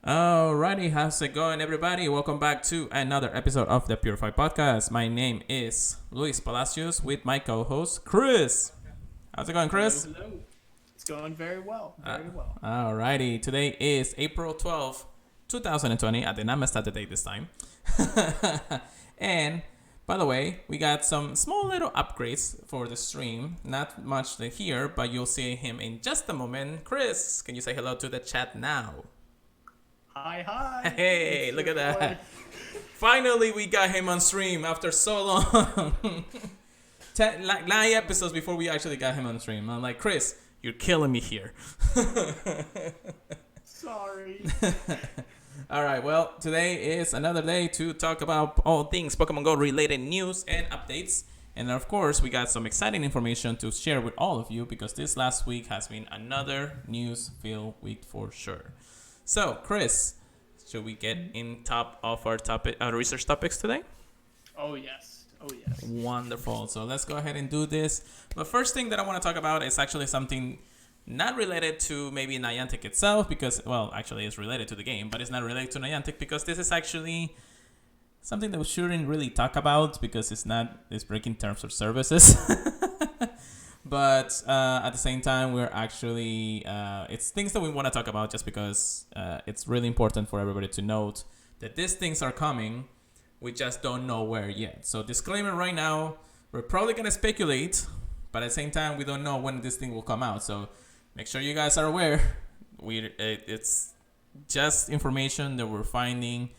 Alrighty, how's it going, everybody? Welcome back to another episode of the Purified Podcast. My name is Luis Palacios with my co-host Chris. How's it going, Hello, Chris? hello. It's going very well, Uh, very well. Alrighty, today is April 12th, 2020. I did not mess up the date this time. And by the way, we got some small little upgrades for the stream. Not much to hear, but you'll see him in just a moment. Chris, can you say hello to the chat now? Hi, hi. Hey, It's look your at boy. that. Finally, we got him on stream after so long. Like 9 episodes before we actually got him on stream. I'm like, Chris, you're killing me here. Sorry. All right, well, today is another day to talk about all things Pokemon Go related news and updates. And of course, we got some exciting information to share with all of you because this last week has been another news filled week for sure. So, Chris, should we get in top of our research topics today? Oh, yes. Oh, yes. Wonderful. So let's go ahead and do this. But first thing that I want to talk about is actually something not related to maybe Niantic itself because, well, actually it's related to the game, but it's not related to Niantic because this is actually something that we shouldn't really talk about because it's breaking terms of services. But at the same time, we're actually, it's things that we want to talk about just because it's really important for everybody to note that these things are coming. We just don't know where yet. So disclaimer right now, we're probably going to speculate, but at the same time, we don't know when this thing will come out. So make sure you guys are aware. It's just information that we're finding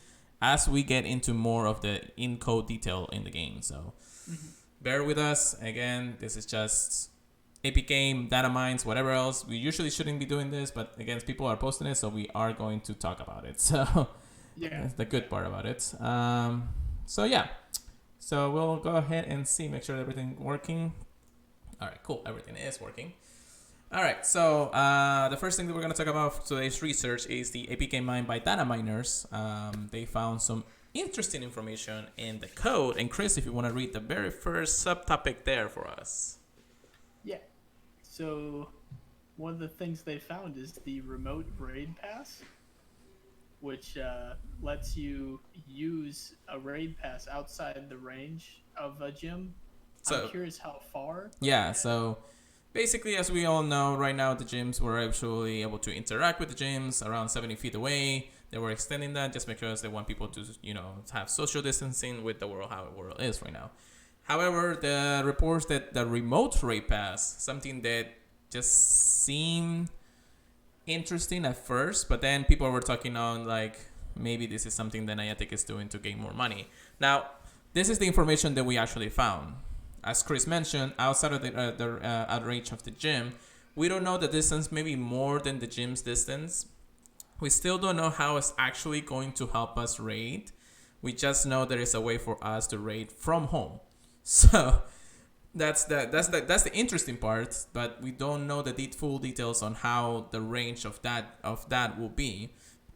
as we get into more of the in-code detail in the game. So bear with us. Again, this is just Epic Game, data mines, whatever else. We usually shouldn't be doing this, but again, people are posting it, so we are going to talk about it. So Yeah. that's the good part about it. So yeah. So we'll go ahead and see, make sure everything working. All right, cool. Everything is working. All right, so the first thing that we're going to talk about for today's research is the APK mine by data miners. They found some interesting information in the code. And Chris, if you want to read the very first subtopic there for us. Yeah. So, one of the things they found is the remote raid pass, which lets you use a raid pass outside the range of a gym. So I'm curious how far. yeah, so basically, as we all know, right now the gyms were actually able to interact with the gyms around 70 feet away. They were extending that just because they want people to, have social distancing with the world, how the world is right now. However, the reports that the remote raid pass, something that just seemed interesting at first, but then people were talking on like maybe this is something that Niantic is doing to gain more money. Now, this is the information that we actually found. As Chris mentioned, outside of the outreach of the gym, we don't know the distance, maybe more than the gym's distance. We still don't know how it's actually going to help us raid. We just know there is a way for us to raid from home. So that's the interesting part, but we don't know the full details on how the range of that will be.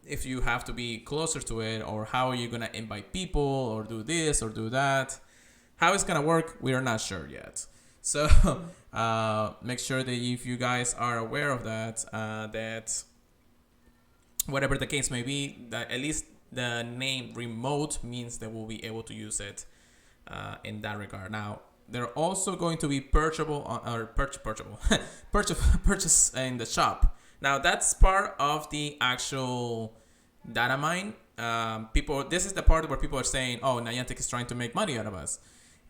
If you have to be closer to it, or how are you gonna invite people, or do this or do that. How it's gonna work, we are not sure yet. So make sure that if you guys are aware of that, that whatever the case may be, that at least the name remote means that we'll be able to use it in that regard. Now, they're also going to be purchasable purchase in the shop. Now, that's part of the actual data mine. This is the part where people are saying, "Oh, Niantic is trying to make money out of us,"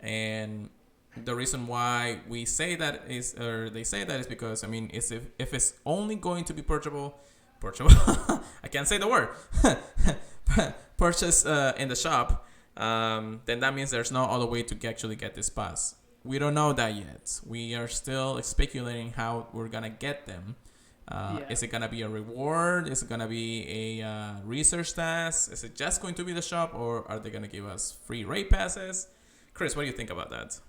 and the reason why we say that is, or they say that is because is if it's only going to be purchasable, I can't say the word, purchase in the shop, then that means there's no other way to actually get this pass. We don't know that yet. We are still speculating how we're gonna get them. Yeah. Is it gonna be a reward? Is it gonna be a research task? Is it just going to be the shop, or are they gonna give us free raid passes? Chris, what do you think about that?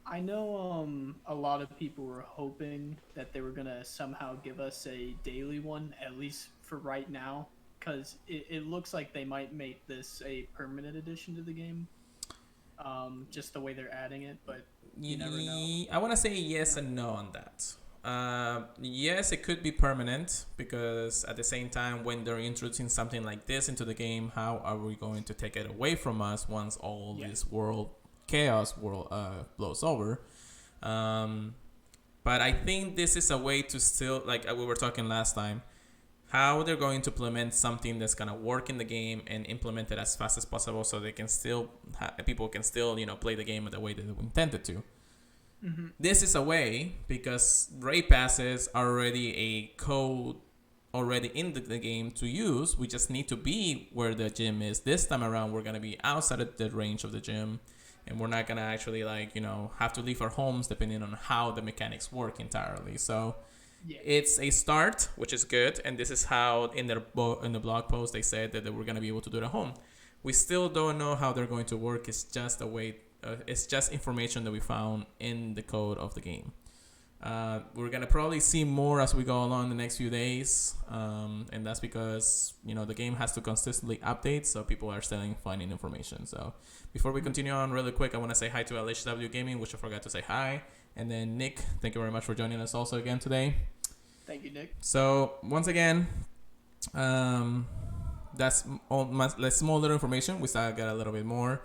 I know a lot of people were hoping that they were gonna somehow give us a daily one, at least for right now, because it looks like they might make this a permanent addition to the game. Just the way they're adding it, but you never know. I want to say yes and no on that. Yes, it could be permanent because at the same time, when they're introducing something like this into the game, how are we going to take it away from us once all Yeah. this chaos world blows over? Um, but I think this is a way to still, like we were talking last time, how they're going to implement something that's gonna work in the game and implement it as fast as possible, so they can still people can still play the game the way that they intended to. Mm-hmm. This is a way because raid passes are already a code already in the game to use. We just need to be where the gym is. This time around, we're gonna be outside of the range of the gym, and we're not gonna actually have to leave our homes depending on how the mechanics work entirely. So Yeah. it's a start, which is good, and this is how in the blog post they said that they were gonna be able to do it at home. We still don't know how they're going to work. It's just a way. It's just information that we found in the code of the game. We're gonna probably see more as we go along the next few days, and that's because the game has to consistently update, so people are still finding information. So before we continue on, really quick, I want to say hi to LHW Gaming, which I forgot to say hi, and then Nick. Thank you very much for joining us also again today. Thank you, Nick. So once again, that's all my small little information. We still got a little bit more.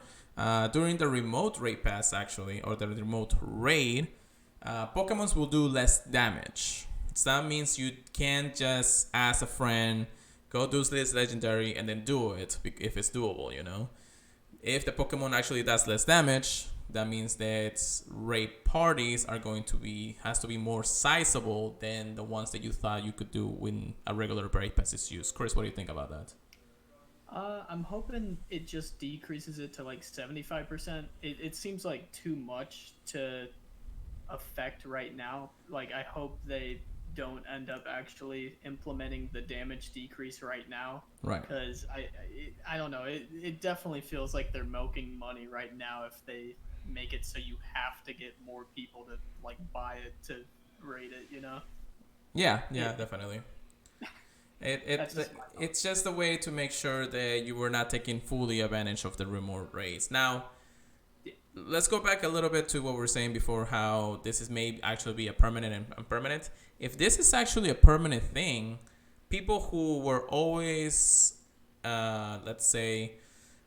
During the remote raid pass, actually, or the remote raid, Pokemons will do less damage. So that means you can't just ask a friend, go do this legendary, and then do it if it's doable, If the Pokemon actually does less damage, that means that raid parties has to be more sizable than the ones that you thought you could do when a regular raid pass is used. Chris, what do you think about that? I'm hoping it just decreases it to like 75%. It seems like too much to affect right now. Like, I hope they don't end up actually implementing the damage decrease right now. Right. Because I don't know. It definitely feels like they're milking money right now if they make it so you have to get more people to like buy it to rate it, Yeah, definitely. Just It's just a way to make sure that you were not taking fully advantage of the remote raids. Now, let's go back a little bit to what we were saying before, how this is may actually be a permanent and impermanent. If this is actually a permanent thing, people who were always, let's say,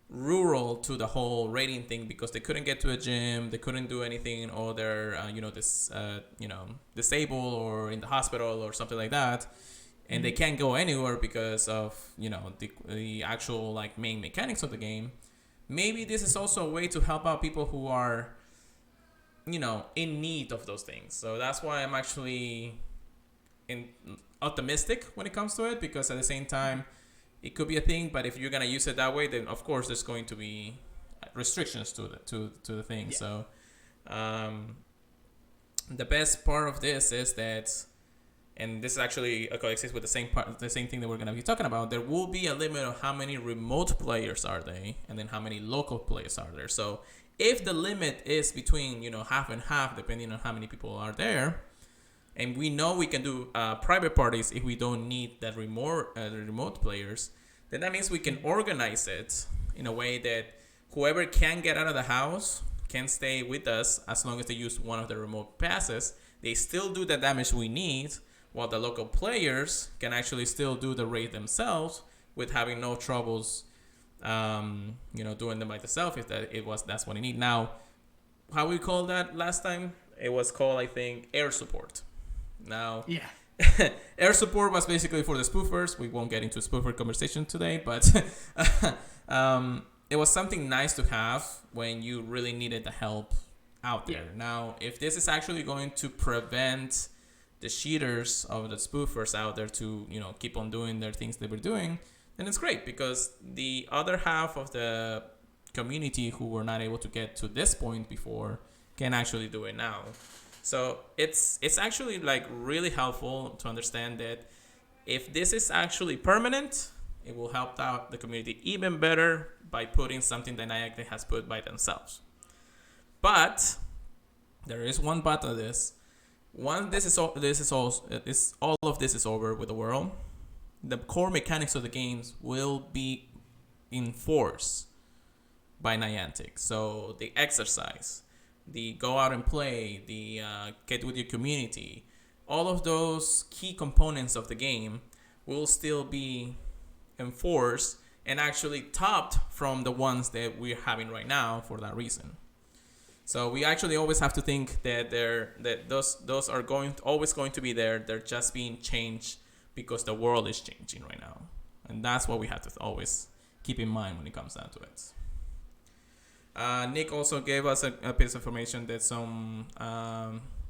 rural to the whole rating thing because they couldn't get to a gym, they couldn't do anything, or they're, disabled or in the hospital or something like that, and they can't go anywhere because of the actual like main mechanics of the game. Maybe this is also a way to help out people who are in need of those things. So that's why I'm actually optimistic when it comes to it, because at the same time it could be a thing, but if you're gonna use it that way, then of course there's going to be restrictions to the thing. Yeah. So the best part of this is that, and this is actually coexists with the same thing that we're gonna be talking about. There will be a limit of how many remote players are there, and then how many local players are there. So if the limit is between half and half, depending on how many people are there, and we know we can do private parties if we don't need that remote players, then that means we can organize it in a way that whoever can get out of the house can stay with us as long as they use one of the remote passes. They still do the damage we need, while the local players can actually still do the raid themselves with having no troubles, doing them by themselves if that's what they need. Now, how we called that last time? It was called, I think, air support. Now, yeah. Air support was basically for the spoofers. We won't get into a spoofer conversation today, but it was something nice to have when you really needed the help out there. Yeah. Now, if this is actually going to prevent the cheaters of the spoofers out there to keep on doing their things they were doing, then it's great, because the other half of the community who were not able to get to this point before can actually do it now. So it's actually like really helpful to understand that if this is actually permanent, it will help out the community even better by putting something that Niantic has put by themselves. But there is one but of this. Once all of this is over with the world, the core mechanics of the games will be enforced by Niantic. So the exercise, the go out and play, the get with your community, all of those key components of the game will still be enforced and actually topped from the ones that we're having right now for that reason. So we actually always have to think that those are always going to be there. They're just being changed because the world is changing right now, and that's what we have to always keep in mind when it comes down to it. Nick also gave us a piece of information that some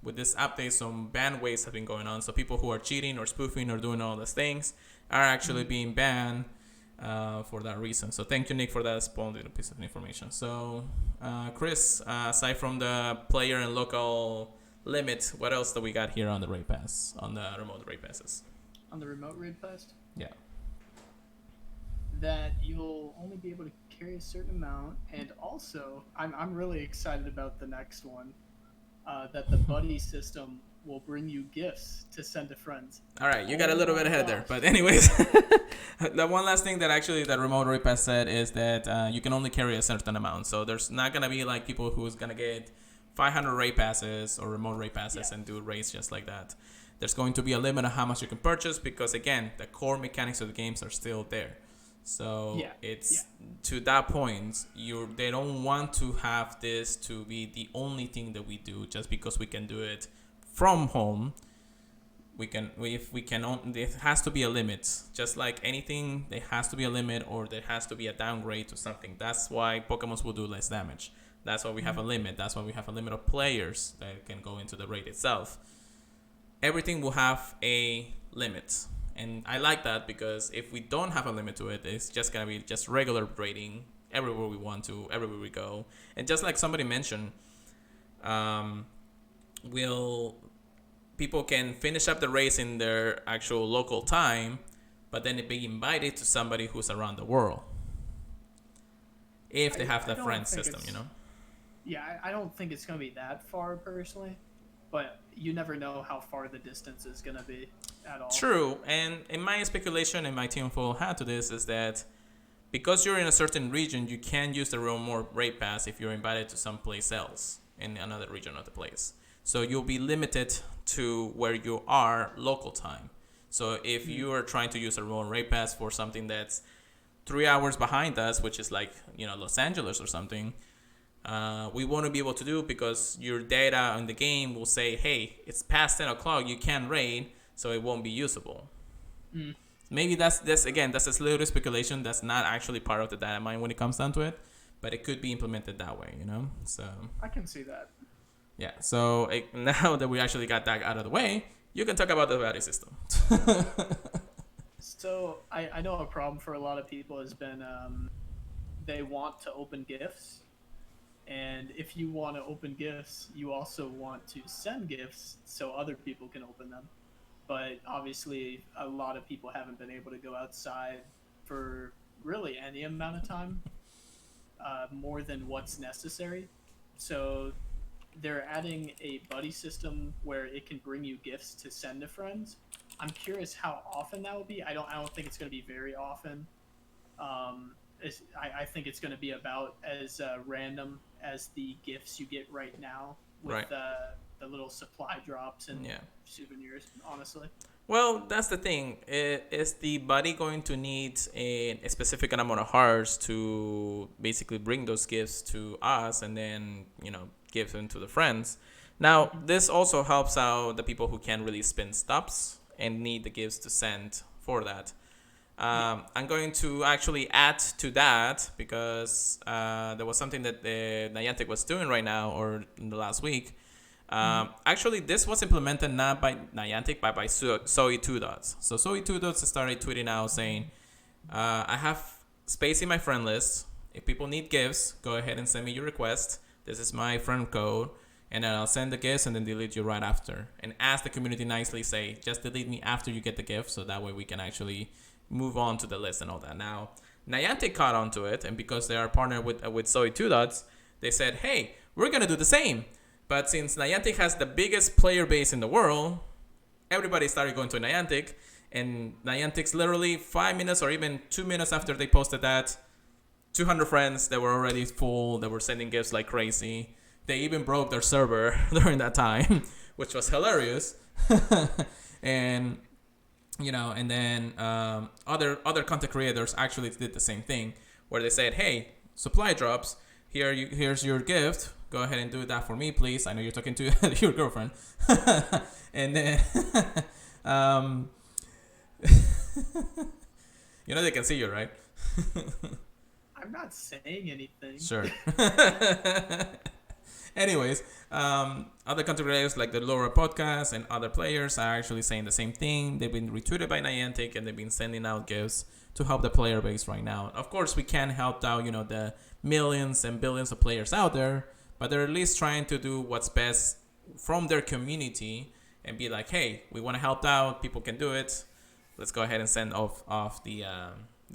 with this update, some ban waves have been going on. So people who are cheating or spoofing or doing all those things are actually being banned for that reason. So thank you, Nick, for that splendid piece of information. So Chris, aside from the player and local limit, what else do we got here on the raid pass, on the remote raid passes? On the remote raid pass? Yeah. That you'll only be able to carry a certain amount, and also I'm really excited about the next one, that the buddy system will bring you gifts to send to friends. All right, you got a little bit ahead there, but anyways, the one last thing that actually that remote raid pass said is that you can only carry a certain amount. So there's not gonna be like people who's gonna get 500 raid passes or remote raid passes and do raids just like that. There's going to be a limit on how much you can purchase because again, the core mechanics of the games are still there. So it's to that point, they don't want to have this to be the only thing that we do just because we can do it from home. There has to be a limit. Just like anything, there has to be a limit or there has to be a downgrade to something. That's why Pokemon will do less damage. That's why we have a limit. That's why we have a limit of players that can go into the raid itself. Everything will have a limit. And I like that because if we don't have a limit to it, it's just going to be just regular raiding everywhere we want to, everywhere we go. And just like somebody mentioned, people can finish up the race in their actual local time, but then be invited to somebody who's around the world. If they have the friend system, you know? Yeah, I don't think it's going to be that far personally, but you never know how far the distance is going to be at all. True, and in my speculation and my team full hat to this is that because you're in a certain region, you can use the remote raid pass if you're invited to someplace else in another region of the place. So you'll be limited to where you are local time. So if you are trying to use a remote raid pass for something that's 3 hours behind us, which is like, Los Angeles or something, we won't be able to do because your data in the game will say, hey, it's past 10 o'clock, you can't raid, so it won't be usable. Maybe that's a little speculation. That's not actually part of the data mine when it comes down to it, but it could be implemented that way, So I can see that. Yeah, so now that we actually got that out of the way, you can talk about the value system. So I know a problem for a lot of people has been they want to open gifts. And if you want to open gifts, you also want to send gifts so other people can open them. But obviously, a lot of people haven't been able to go outside for really any amount of time, more than what's necessary. So they're adding a buddy system where it can bring you gifts to send to friends. I'm curious how often that will be. I don't think it's going to be very often. I think it's going to be about as random as the gifts you get right now with the little supply drops and souvenirs, honestly. Well, that's the thing. Is the buddy going to need a specific amount of hearts to basically bring those gifts to us and then, give them to the friends? Now, this also helps out the people who can't really spin stops and need the gifts to send for that. I'm going to actually add to that because there was something that Niantic was doing right now or in the last week. Actually, this was implemented not by Niantic, but by Zoe2Dots. So Zoe2Dots started tweeting out saying, I have space in my friend list. If people need gifts, go ahead and send me your request. This is my friend code. And then I'll send the gifts and then delete you right after. And ask the community nicely, say, just delete me after you get the gift. So that way we can actually move on to the list and all that. Now, Niantic caught on to it. And because they are partnered with Zoe2Dots, they said, hey, we're going to do the same. But since Niantic has the biggest player base in the world, everybody started going to Niantic. And Niantic's literally 5 minutes or even 2 minutes after they posted that, 200 friends that were already full, that were sending gifts like crazy. They even broke their server during that time, which was hilarious. And and then other content creators actually did the same thing, where they said, "Hey, supply drops. Here's your gift. Go ahead and do that for me, please. I know you're talking to your girlfriend." And then, they can see you, right? I'm not saying anything. Sure. Anyways, other content creators like the Laura podcast and other players are actually saying the same thing. They've been retweeted by Niantic and they've been sending out gifts to help the player base right now. Of course, we can't help out, the millions and billions of players out there, but they're at least trying to do what's best from their community and be like, hey, we want to help out. People can do it. Let's go ahead and send off the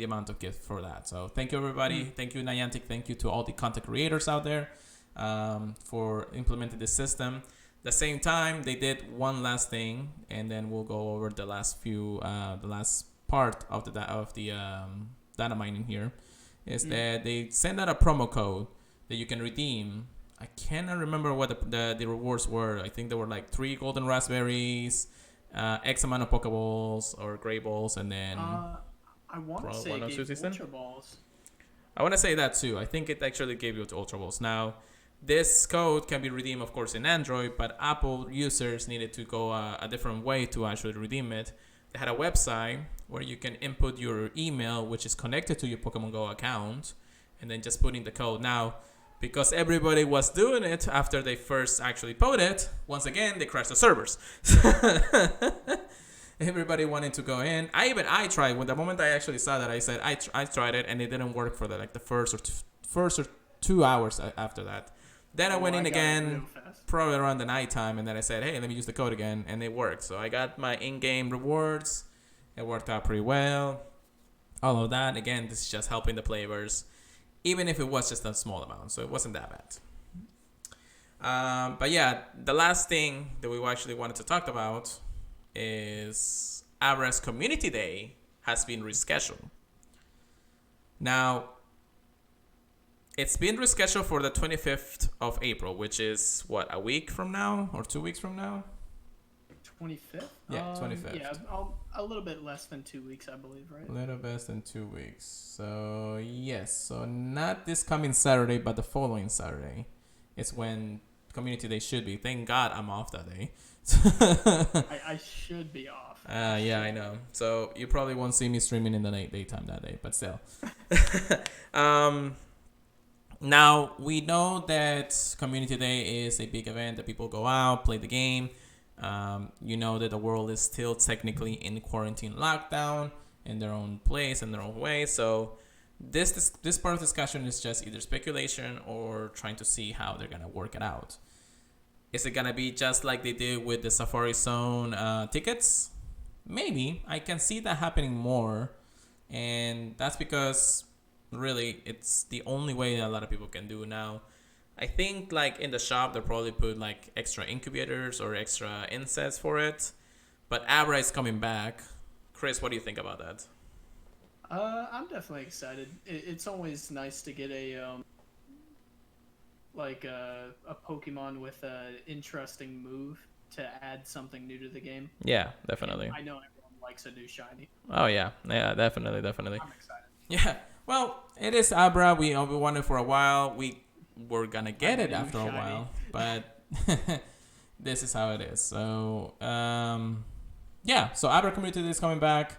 amount of gift for that. So thank you, everybody. Thank you, Niantic. Thank you to all the content creators out there for implementing this system. The same time, they did one last thing, and then we'll go over the last part of the data mining here. Is that they send out a promo code that you can redeem. I cannot remember what the rewards were. I think there were like 3 golden raspberries, X amount of Pokeballs or Gray Balls, and then I want to say it gave Ultra Balls. I want to say that too. I think it actually gave you Ultra Balls. Now, this code can be redeemed, of course, in Android, but Apple users needed to go a different way to actually redeem it. They had a website where you can input your email, which is connected to your Pokemon Go account, and then just put in the code. Now, because everybody was doing it after they first actually put it, once again, they crashed the servers. Everybody wanted to go in. I tried. When the moment I actually saw that, I said I tried it, and it didn't work for the first or 2 hours after that. Then I went in again, probably around the nighttime, and then I said, hey, let me use the code again, and it worked. So I got my in-game rewards. It worked out pretty well. All of that. Again, this is just helping the players, even if it was just a small amount. So it wasn't that bad. But yeah, the last thing that we actually wanted to talk about is Abra's Community Day has been rescheduled. Now, it's been rescheduled for the 25th of April, which is, what, a week from now or 2 weeks from now? 25th? Yeah, 25th. Yeah, a little bit less than 2 weeks, I believe, right? A little less than 2 weeks. So, yes. So, not this coming Saturday, but the following Saturday. It's when Community Day should be. Thank God I'm off that day. I should be off. Yeah, I know. So, you probably won't see me streaming in the daytime that day, but still. Now, we know that Community Day is a big event that people go out, play the game. You know that the world is still technically in quarantine lockdown in their own place, in their own way. So this part of the discussion is just either speculation or trying to see how they're going to work it out. Is it going to be just like they did with the Safari Zone tickets? Maybe. I can see that happening more. And that's because really it's the only way that a lot of people can do now. I think like in the shop they'll probably put like extra incubators or extra insets for it, but Abra is coming back. Chris, what do you think about that? I'm definitely excited. It's always nice to get a Pokemon with an interesting move to add something new to the game. Yeah, definitely. I know everyone likes a new shiny. Oh yeah, definitely. I'm excited. Yeah, well, it is Abra. We wanted for a while. We were gonna get it after a while, but this is how it is. So yeah, so Abra Community Day is coming back.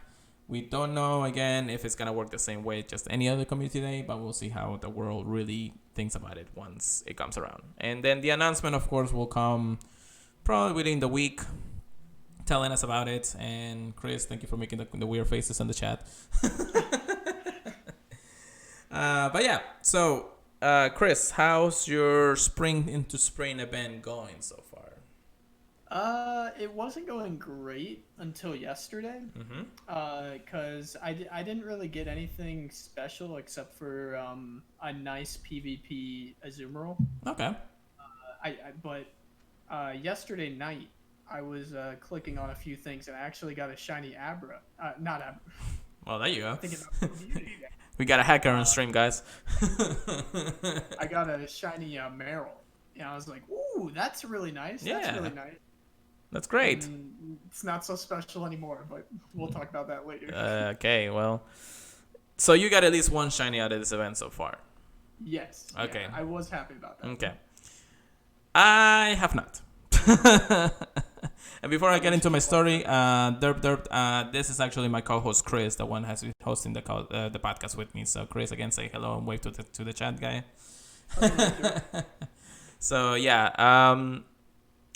We don't know again if it's gonna work the same way just any other community day, but we'll see how the world really thinks about it once it comes around. And then the announcement, of course, will come probably within the week, telling us about it. And Chris, thank you for making the weird faces in the chat. But yeah, so Chris, how's your spring into spring event going so far? It wasn't going great until yesterday. Because I didn't really get anything special except for a nice PvP Azumarill. Okay. But yesterday night I was clicking on a few things and I actually got a shiny Abra. Not Abra. Well, there you go. Thinking about Community Day. We got a hacker on stream, guys. I got a shiny Meryl. And I was like, ooh, that's really nice. Yeah. That's really nice. That's great. It's not so special anymore, but we'll talk about that later. Okay, well, so you got at least one shiny out of this event so far. Yes. Okay. Yeah, I was happy about that. Okay. I have not. And before I get into my story, this is actually my co-host Chris, the one has been hosting the podcast with me. So Chris, again, say hello and wave to the chat guy. So yeah,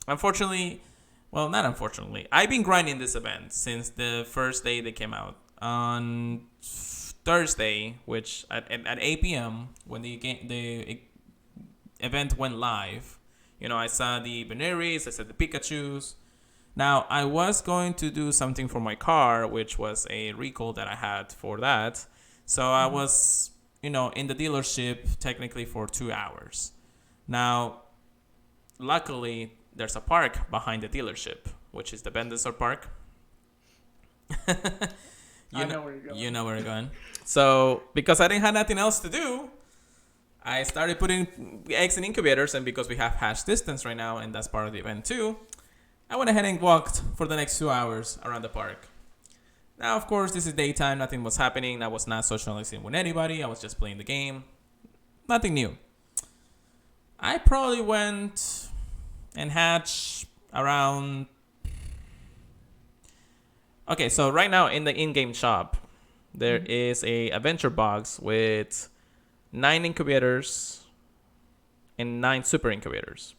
unfortunately, well, not unfortunately, I've been grinding this event since the first day they came out on Thursday, which at 8 p.m. when the event went live. You know, I saw the Beneries, I saw the Pikachus. Now, I was going to do something for my car, which was a recall that I had for that. So I was, in the dealership technically for 2 hours. Now, luckily, there's a park behind the dealership, which is the Bendisor Park. I know where you're going. You know where you're going. So, because I didn't have nothing else to do, I started putting eggs in incubators, and because we have hatch distance right now, and that's part of the event too, I went ahead and walked for the next 2 hours around the park. Now, of course, this is daytime. Nothing was happening. I was not socializing with anybody. I was just playing the game. Nothing new. I probably went and hatched around... Okay, so right now in the in-game shop, there is a adventure box with 9 incubators and 9 super incubators.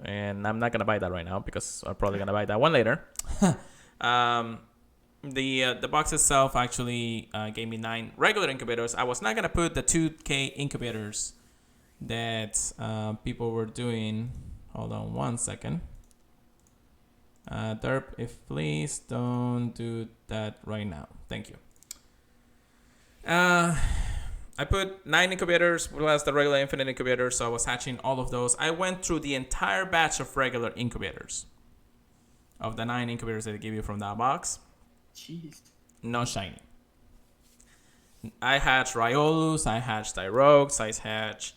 And I'm not going to buy that right now because I'm probably going to buy that one later. The box itself actually gave me 9 regular incubators. I was not going to put the 2K incubators that people were doing. Hold on one second. Derp, if please don't do that right now. Thank you. I put 9 incubators plus the regular infinite incubators, so I was hatching all of those. I went through the entire batch of regular incubators. Of the 9 incubators that they give you from that box. Jeez. No shiny. I hatched Riolus, I hatched Tyrogues, I hatched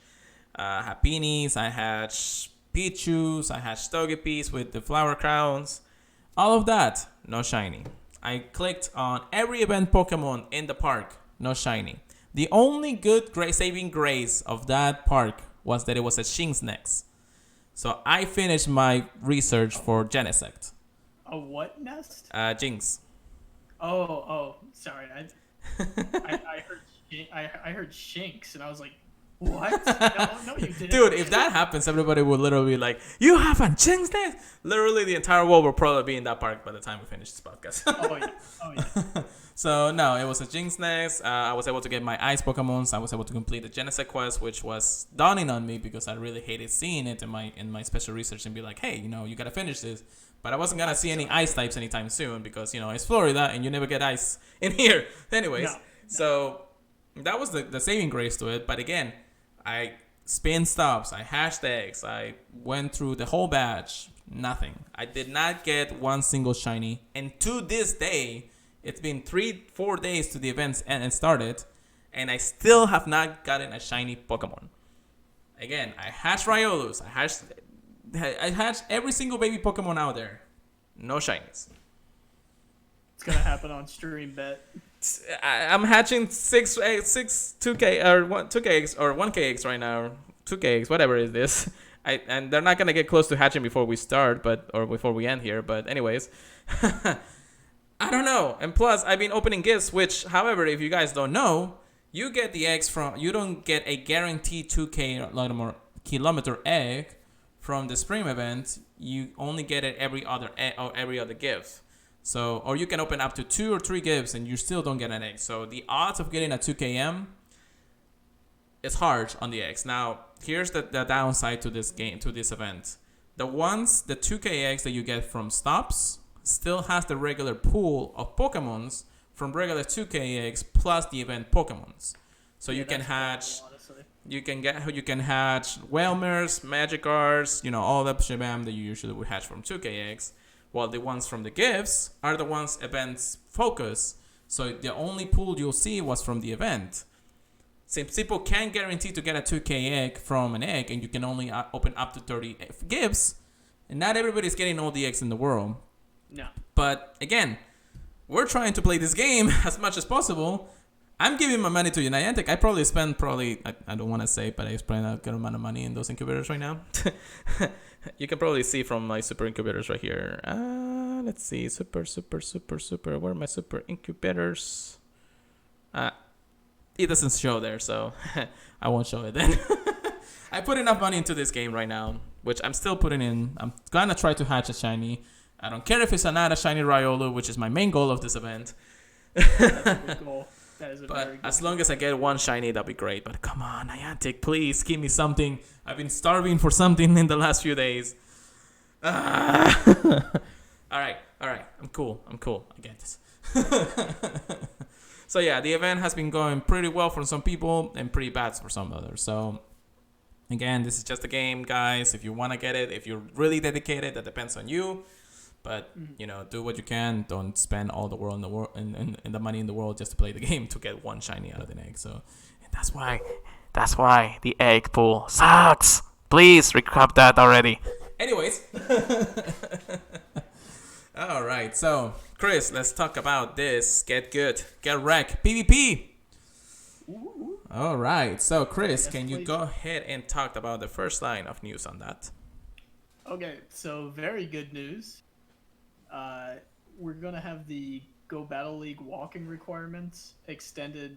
Hapinis, I hatched Pichus, I hatched Togepi's with the flower crowns. All of that, no shiny. I clicked on every event Pokemon in the park, no shiny. The only good saving grace of that park was that it was a Shinx nest. So I finished my research for Genesect. A what nest? Jinx. Oh, sorry. I heard Shinx, and I was like, what? No, you didn't. Dude, if that happens, everybody would literally be like, you have a Jinx nest? Literally, the entire world will probably be in that park by the time we finish this podcast. Oh, yeah. So, no, it was a Jinx nest. I was able to get my Ice Pokemons. I was able to complete the Genesect quest, which was dawning on me because I really hated seeing it in my special research and be like, hey, you got to finish this. But I wasn't going to see any ice types anytime soon because, it's Florida and you never get ice in here. Anyways, No. So that was the saving grace to it. But again, I spin stops, I hashed eggs, I went through the whole batch, nothing. I did not get one single shiny. And to this day, it's been 3-4 days to the events and it started, and I still have not gotten a shiny Pokemon. Again, I hatched Riolus, I hatched every single baby Pokemon out there. No shinies. It's gonna happen on stream, bet. I'm hatching 6 2K or 2K eggs or 1K eggs right now. 2K eggs, whatever it is. And they're not gonna get close to hatching before we start, or before we end here. But anyways, I don't know. And plus, I've been opening gifts, which, however, if you guys don't know, you get the eggs you don't get a guaranteed 2K kilometer egg from the spring event. You only get it every other gift. So, or you can open up to 2 or 3 gifts and you still don't get an egg. So the odds of getting a 2KM is hard on the eggs. Now, here's the downside to this event. The 2K eggs that you get from stops still has the regular pool of Pokemons from regular 2K eggs plus the event Pokemons. So you can hatch, you can hatch Whelmers, Magikarps, all that shabam that you usually would hatch from 2K eggs. While the ones from the gifts are the ones events focus. So the only pool you'll see was from the event. Since people can't guarantee to get a 2K egg from an egg and you can only open up to 30 gifts, And not everybody's getting all the eggs in the world. No. But again, we're trying to play this game as much as possible. I'm giving my money to Niantic. I probably spend I don't want to say, but I spend a good amount of money in those incubators right now. You can probably see from my super incubators right here. Let's see. Super. Where are my super incubators? It doesn't show there, so I won't show it then. I put enough money into this game right now, which I'm still putting in. I'm gonna try to hatch a shiny. I don't care if it's not a shiny Riolu, which is my main goal of this event. That's a good goal. That is a very good as long as I get one shiny, that'll be great. But come on, Niantic, please give me something. I've been starving for something in the last few days. All right. I'm cool. I get this. So yeah, the event has been going pretty well for some people and pretty bad for some others. So again, this is just a game, guys. If you want to get it, if you're really dedicated, that depends on you. But do what you can. Don't spend all the world in the world and the money in the world just to play the game to get one shiny out of the egg. So and that's why the egg pool sucks. Please recap that already. Anyways, all right. So Chris, let's talk about this. Get good, get wrecked. PvP. Ooh. All right. So Chris, Yes, can you please. go ahead and talk about the first line of news on that? Okay, so very good news. We're gonna have the Go Battle League walking requirements extended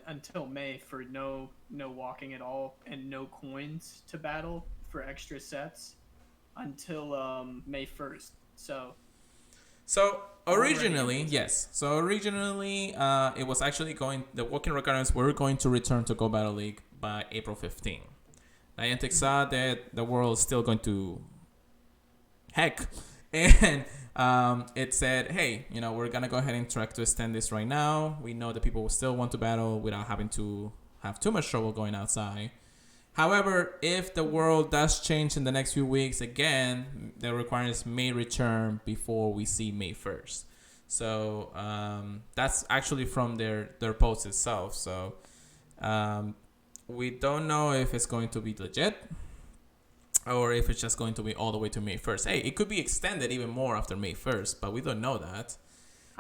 until May for no walking at all and no coins to battle for extra sets until May 1st. So originally, yes. So originally, it was actually the walking requirements were going to return to Go Battle League by April 15. Niantic saw that the world is still going to heck, and it said, hey, we're gonna go ahead and try to extend this right now. We know that people will still want to battle without having to have too much trouble going outside. However, if the world does change in the next few weeks, again, the requirements may return before we see May 1st. So that's actually from their post itself. So we don't know if it's going to be legit or if it's just going to be all the way to May 1st. Hey, it could be extended even more after May 1st, but we don't know that.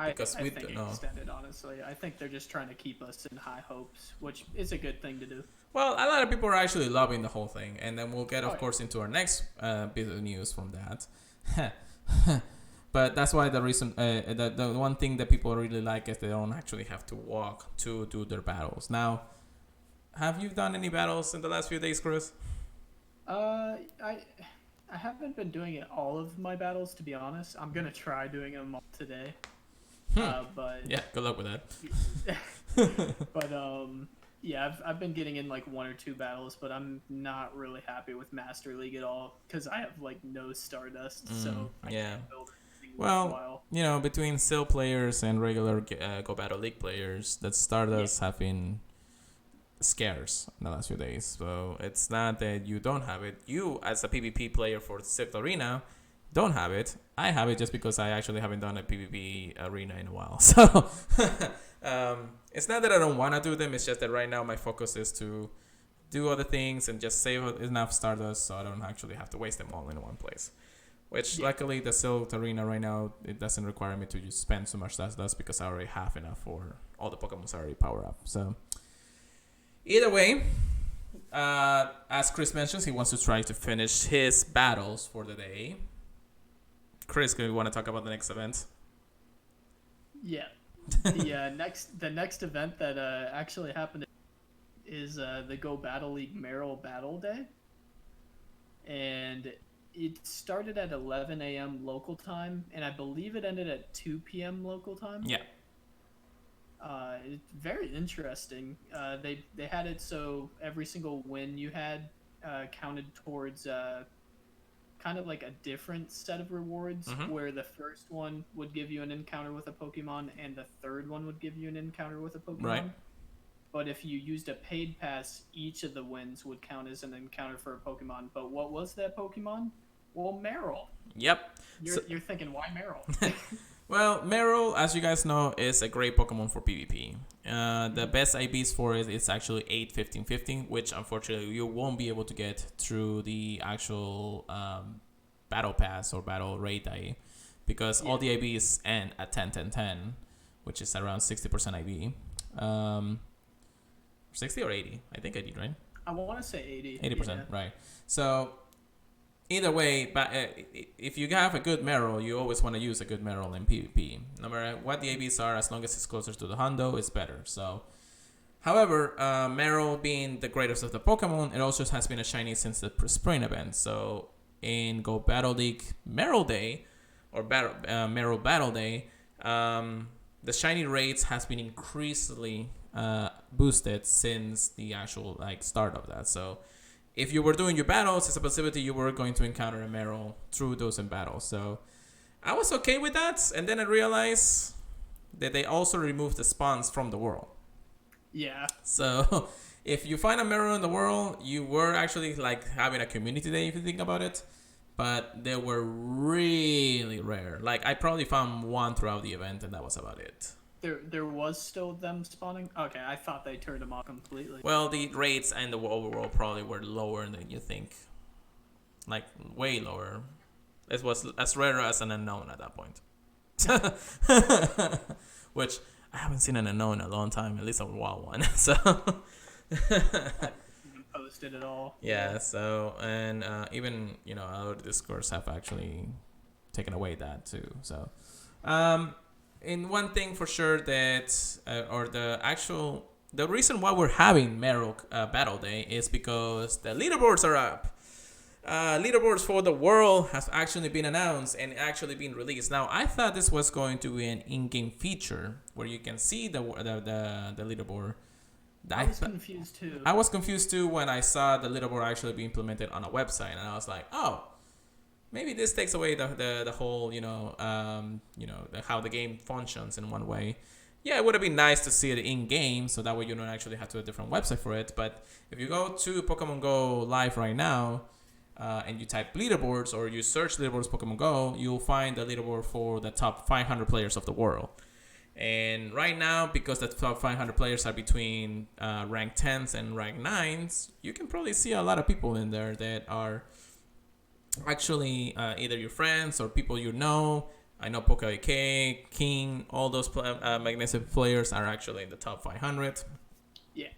Because we think don't know. extended, honestly. I think they're just trying to keep us in high hopes, which is a good thing to do. Well, a lot of people are actually loving the whole thing, and then we'll get, of course, into our next bit of news from that. But that's why the reason, the one thing that people really like is they don't actually have to walk to do their battles. Now, have you done any battles in the last few days, Chris? I haven't been doing it all of my battles, to be honest. I'm gonna try doing them all today. But yeah, good luck with that. but yeah, I've been getting in like one or two battles, but I'm not really happy with Master League at all because I have like no Stardust, so I can't build anything worthwhile. Between Sil players and regular Go Battle League players, that Stardust have been scarce in the last few days. So it's not that you don't have it. You, as a PvP player for Silk Arena, don't have it. I have it just because I actually haven't done a PvP arena in a while. So it's not that I don't want to do them. It's just that right now my focus is to do other things and just save enough Stardust so I don't actually have to waste them all in one place. Which luckily the Silk Arena right now, it doesn't require me to just spend so much Stardust because I already have enough for all the Pokemon already power up. So either way, as Chris mentions, he wants to try to finish his battles for the day. Chris, do you want to talk about the next event? Yeah. The next event that actually happened is the Go Battle League Merrill Battle Day. And it started at 11 a.m. local time, and I believe it ended at 2 p.m. local time. Yeah. It's very interesting. They had it so every single win you had counted towards kind of like a different set of rewards, where the first one would give you an encounter with a Pokemon and the third one would give you an encounter with a Pokemon. Right. But if you used a paid pass, each of the wins would count as an encounter for a Pokemon. But what was that Pokemon? Well, Meryl. Yep. You're thinking, why Meryl? Well, Meryl, as you guys know, is a great Pokemon for PvP. The best IVs for it is actually 8, 15, 15, which unfortunately you won't be able to get through the actual battle pass or battle raid die, because all the IVs end at 10, 10, 10, which is around 60% IV. 60 or 80? I think 80, right? I want to say 80. 80%, right. So either way, but if you have a good Meryl, you always want to use a good Meryl in PvP. No matter what the ABs are, as long as it's closer to the hundo, it's better. So, however, Meryl being the greatest of the Pokemon, it also has been a shiny since the spring event. So in Go Battle League Meryl Day, or Meryl Battle Day, the shiny rates has been increasingly boosted since the actual start of that. So if you were doing your battles, it's a possibility you were going to encounter a Meryl through those in battles. So I was okay with that, and then I realized that they also removed the spawns from the world. Yeah. So if you find a Meryl in the world, you were actually having a community day if you think about it, but they were really rare. I probably found one throughout the event, and that was about it. There was still them spawning? Okay, I thought they turned them off completely. Well, the rates and the overall probably were lower than you think. Way lower. It was as rare as an unknown at that point. Which, I haven't seen an unknown in a long time, at least a wild one. So I haven't even posted at all. yeah, so, and even, other Discords have actually taken away that too. So, in one thing for sure that, the reason why we're having Meryl Battle Day is because the leaderboards are up. Leaderboards for the world has actually been announced and actually been released. Now, I thought this was going to be an in-game feature where you can see the leaderboard. I was confused too. I was confused too when I saw the leaderboard actually be implemented on a website, and I was like, oh, maybe this takes away the whole, how the game functions in one way. Yeah, it would have been nice to see it in game, so that way you don't actually have to do a different website for it. But if you go to Pokemon Go Live right now, and you type leaderboards or you search leaderboards Pokemon Go, you'll find the leaderboard for the top 500 players of the world. And right now, because the top 500 players are between rank 10s and rank 9s, you can probably see a lot of people in there that are actually either your friends or people you know. I know PokeIK, King, all those magnificent players are actually in the top 500. Yeah.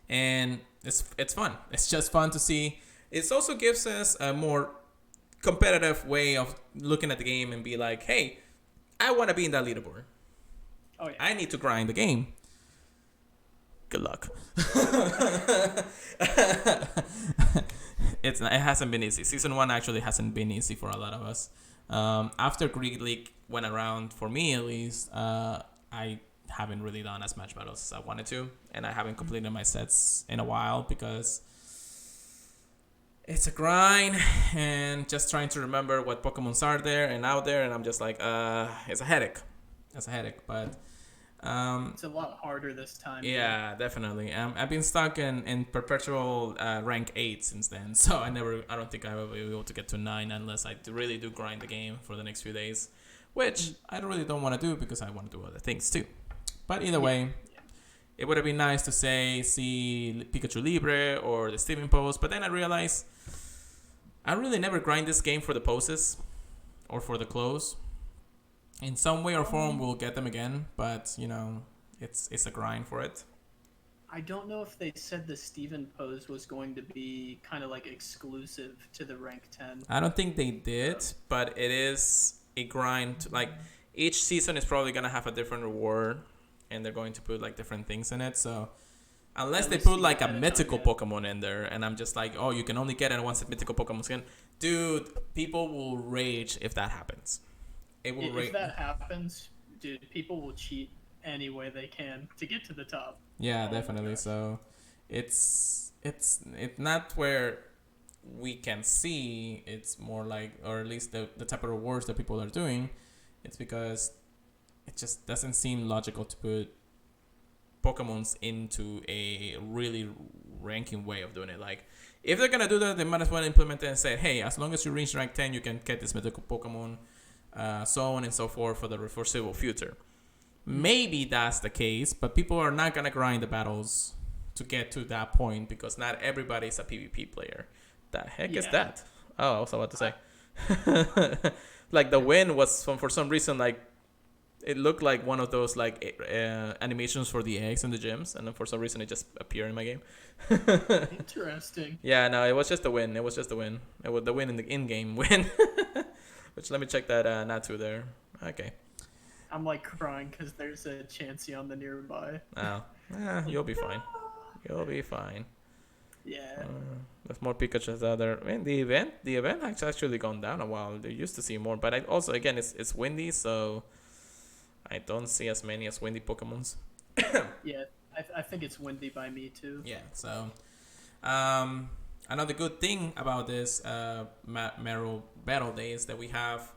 And it's fun. It's just fun to see. It also gives us a more competitive way of looking at the game and be like, hey, I want to be in that leaderboard. Oh, yeah. I need to grind the game. Good luck. It hasn't been easy. Season 1 actually hasn't been easy for a lot of us. After Greek League went around, for me at least, I haven't really done as much battles as I wanted to. And I haven't completed my sets in a while because it's a grind and just trying to remember what Pokemons are there and out there. And I'm just like, it's a headache. But it's a lot harder this time. Yeah, definitely. I've been stuck in perpetual rank 8 since then, so I don't think I will be able to get to 9 unless I really do grind the game for the next few days, which I don't want to do because I want to do other things too. But either way, it would have been nice to see Pikachu Libre or the Steven pose, but then I realized I really never grind this game for the poses or for the clothes. In some way or form, we'll get them again, but, it's a grind for it. I don't know if they said the Steven pose was going to be kind of exclusive to the rank 10. I don't think they did, but it is a grind. Each season is probably going to have a different reward, and they're going to put, different things in it, so unless they put, a mythical Pokemon in there, and I'm just like, oh, you can only get it once a mythical Pokemon skin. Dude, people will rage if that happens. If that happens, dude, people will cheat any way they can to get to the top. Yeah, definitely. So it's not where we can see. It's more or at least the type of rewards that people are doing. It's because it just doesn't seem logical to put Pokemons into a really ranking way of doing it. If they're gonna do that, they might as well implement it and say, hey, as long as you reach rank 10, you can get this mythical Pokemon. So on and so forth for the foreseeable future. Maybe that's the case, but people are not going to grind the battles to get to that point because not everybody is a PvP player. The heck is that? Oh, I was about to say. Like the win was for some reason like it looked like one of those like animations for the eggs in the gyms, and then for some reason it just appeared in my game. Interesting. Yeah, no, it was just a win. It was just a win. It was the win in the in-game win. Which let me check that Natu there. Okay. I'm like crying because there's a Chansey on the nearby. Oh, Like, you'll be no! fine. You'll be fine. Yeah. There's more Pikachu's out there. I mean, the event has actually gone down a while. They used to see more, but I also again it's windy, so I don't see as many as windy Pokemons. Yeah. I think it's windy by me too. Yeah. So, um, another good thing about this Meryl Battle Day is that we have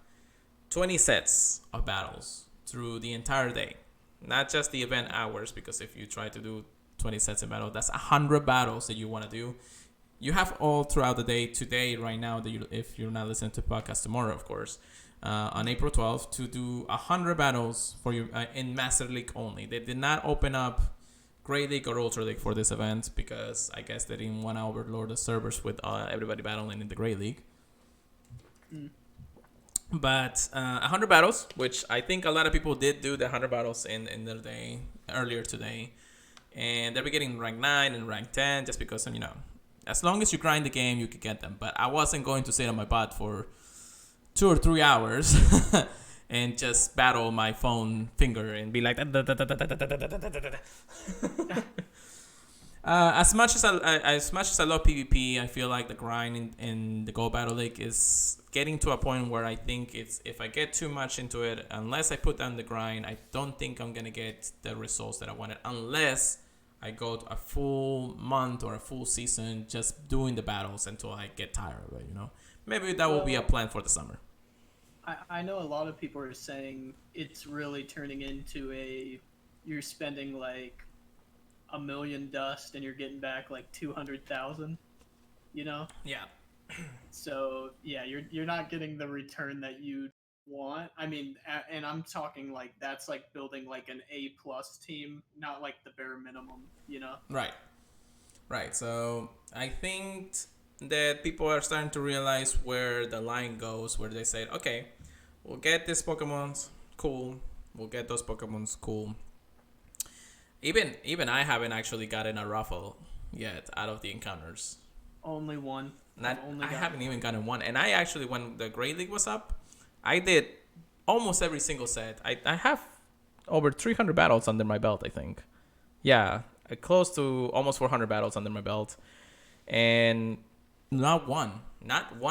20 sets of battles through the entire day, not just the event hours. Because if you try to do 20 sets of battle, that's 100 battles that you want to do. You have all throughout the day today, right now, that if you're not listening to podcast tomorrow, of course, on April 12th, to do 100 battles for you in Master League only. They did not open up Great League or Ultra League for this event because I guess they didn't want to overload the servers with everybody battling in the Great League. Mm. But 100 battles, which I think a lot of people did do the 100 battles in their day earlier today. And they'll be getting rank 9 and rank 10 just because, as long as you grind the game, you could get them. But I wasn't going to sit on my butt for 2 or 3 hours and just battle my phone finger and be like... As much as I love PvP, I feel like the grind in the Go Battle League is getting to a point where I think if I get too much into it, unless I put down the grind, I don't think I'm gonna get the results that I wanted. Unless I go to a full month or a full season just doing the battles until I get tired of it. Maybe that will be a plan for the summer. I know a lot of people are saying it's really turning into you're spending like $1 million dust and you're getting back like 200,000, Yeah. So yeah, you're not getting the return that you want. I mean, and I'm talking like that's like building like an A+ team, not like the bare minimum. Right. So I think that people are starting to realize where the line goes, where they say, okay, we'll get this Pokemon, cool. We'll get those Pokemon, cool. Even I haven't actually gotten a Ruffle yet out of the encounters. Only one. I haven't even gotten one. And I actually, when the Great League was up, I did almost every single set. I have over 300 battles under my belt, I think. Yeah, close to almost 400 battles under my belt. And not one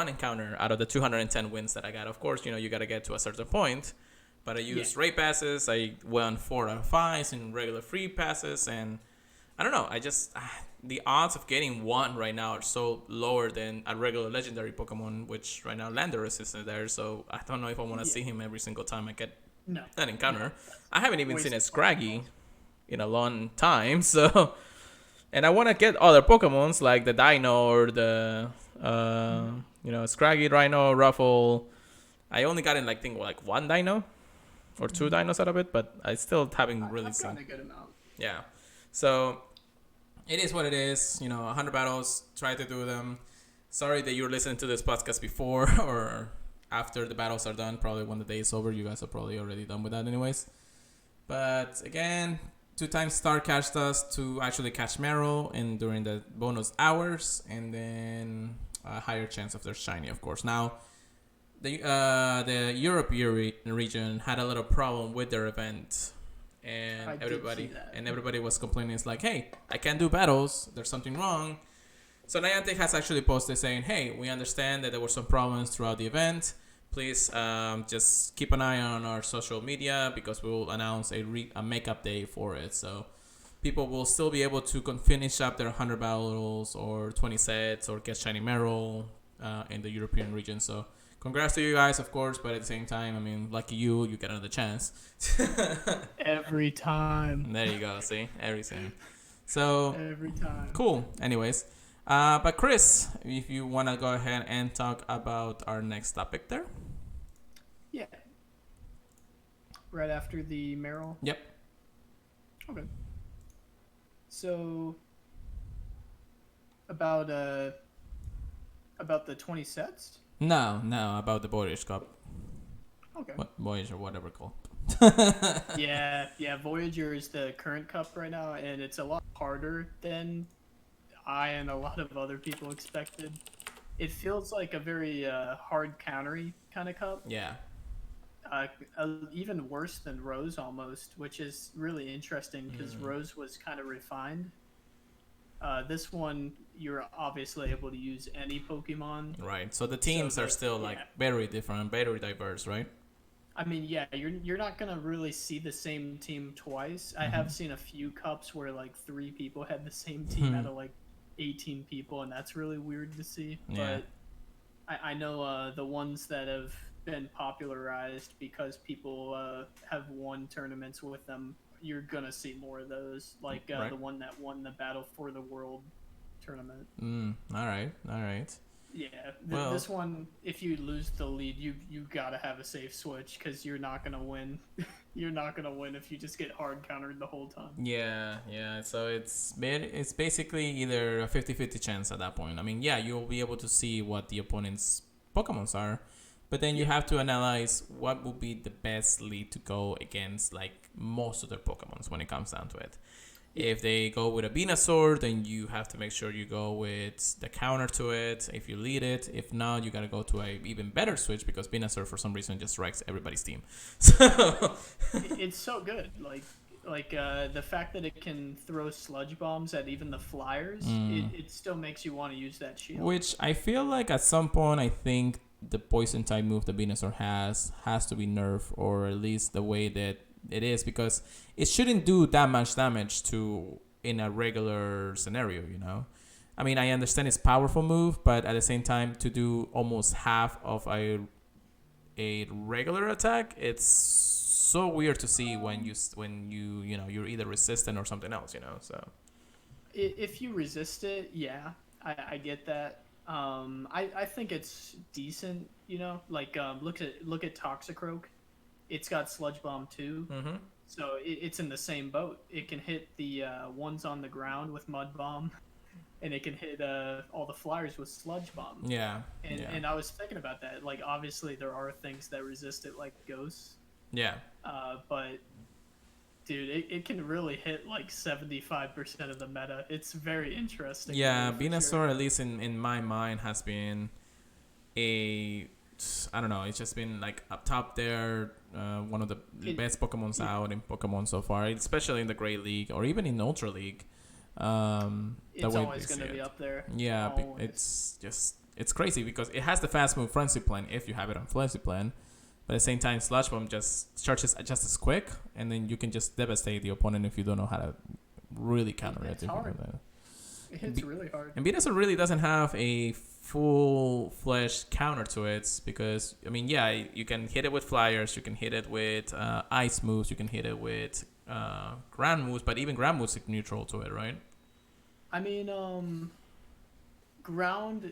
encounter out of the 210 wins that I got. Of course, you got to get to a certain point. But I used raid passes. I won 4 out of 5 in regular free passes. And I don't know. I just... the odds of getting one right now are so lower than a regular legendary Pokemon, which right now Landorus isn't there. So I don't know if I want to see him every single time I get an encounter. No. I haven't even seen a Scraggy in a long time. So... And I want to get other Pokemons like the Dino or the, Scraggy, Rhino, Ruffle. I only got in like one Dino or 2 Dinos out of it, but I still haven't really seen. A good amount. Yeah. So it is what it is. 100 battles. Try to do them. Sorry that you're listening to this podcast before or after the battles are done. Probably when the day is over. You guys are probably already done with that anyways. But again... 2 times star catch dust to actually catch Meryl and during the bonus hours, and then a higher chance of their shiny, of course. Now, the European region had a little problem with their event, and everybody was complaining. It's like, hey, I can't do battles. There's something wrong. So Niantic has actually posted saying, hey, we understand that there were some problems throughout the event. Please just keep an eye on our social media because we will announce a makeup day for it. So people will still be able to finish up their 100 battles or 20 sets or get Shiny Meryl in the European region. So congrats to you guys, of course. But at the same time, I mean, lucky you get another chance. Every time. There you go. See? Every time. So, every time. Cool. Anyways. But Chris, if you want to go ahead and talk about our next topic there. Yeah. Right after the Meryl? Yep. Okay. So, about the 20 sets? No, about the Voyage Cup. Okay. What Voyage or whatever called. Yeah. Voyager is the current cup right now, and it's a lot harder than I and a lot of other people expected. It feels like a very hard countery kind of cup. Yeah. Uh, Even worse than Rose almost, which is really interesting because Rose was kind of refined. This one, you're obviously able to use any Pokemon. Right. So the teams are still like yeah. very different, very diverse, right? I mean, yeah, you're not gonna really see the same team twice. I have seen a few cups where like 3 people had the same team out of like 18 people, and that's really weird to see. Yeah. But I know the ones that have been popularized because people have won tournaments with them. You're gonna see more of those, like Right. the one that won the Battle for the World tournament. All right. All right. Yeah, Well, this one, if you lose the lead, you gotta have a safe switch because you're not gonna win. You're not gonna win if you just get hard countered the whole time. yeah. So it's basically either a 50-50 chance at that point. I mean, yeah, you'll be able to see what the opponent's Pokemons are, but then you have to analyze what would be the best lead to go against like most of their Pokemons when it comes down to it. If they go with a Venusaur, then you have to make sure you go with the counter to it if you lead it. If not, you gotta go to a even better switch because Venusaur for some reason just wrecks everybody's team. So It's so good. The fact that it can throw sludge bombs at even the flyers, it still makes you want to use that shield. which I feel like at some point I think the poison type move that Venusaur has to be nerfed, or at least the way that it is, because it shouldn't do that much damage to in a regular scenario, you know. I mean, I understand it's powerful move, but at the same time, to do almost half of a regular attack, it's so weird to see when you know you're either resistant or something else, you know. So If you resist it, yeah, I get that. I think it's decent. You know, like look at Toxicroak. It's got Sludge Bomb too. So it's in the same boat. It can hit the ones on the ground with Mud Bomb, and it can hit all the flyers with Sludge Bomb. yeah, And I was thinking about that. Like, obviously, there are things that resist it, like Ghosts. yeah. But, dude, it can really hit like 75% of the meta. It's very interesting. Yeah, Venusaur, Venusaur, at least in my mind, has been a I don't know. It's just been like up top there. One of the best Pokemons out in Pokemon so far, especially in the Great League or even in Ultra League. It's always going to be up there. Yeah, it's crazy because it has the fast move Frenzy Plan if you have it on Frenzy Plan. But at the same time, Sludge Bomb just charges just as quick, and then you can just devastate the opponent if you don't know how to really counter it. It's hard. It's really hard. And Venusaur really doesn't have a full-fledged counter to it because, I mean, yeah, you can hit it with flyers, you can hit it with ice moves, you can hit it with ground moves, but even ground moves are neutral to it, right? I mean, ground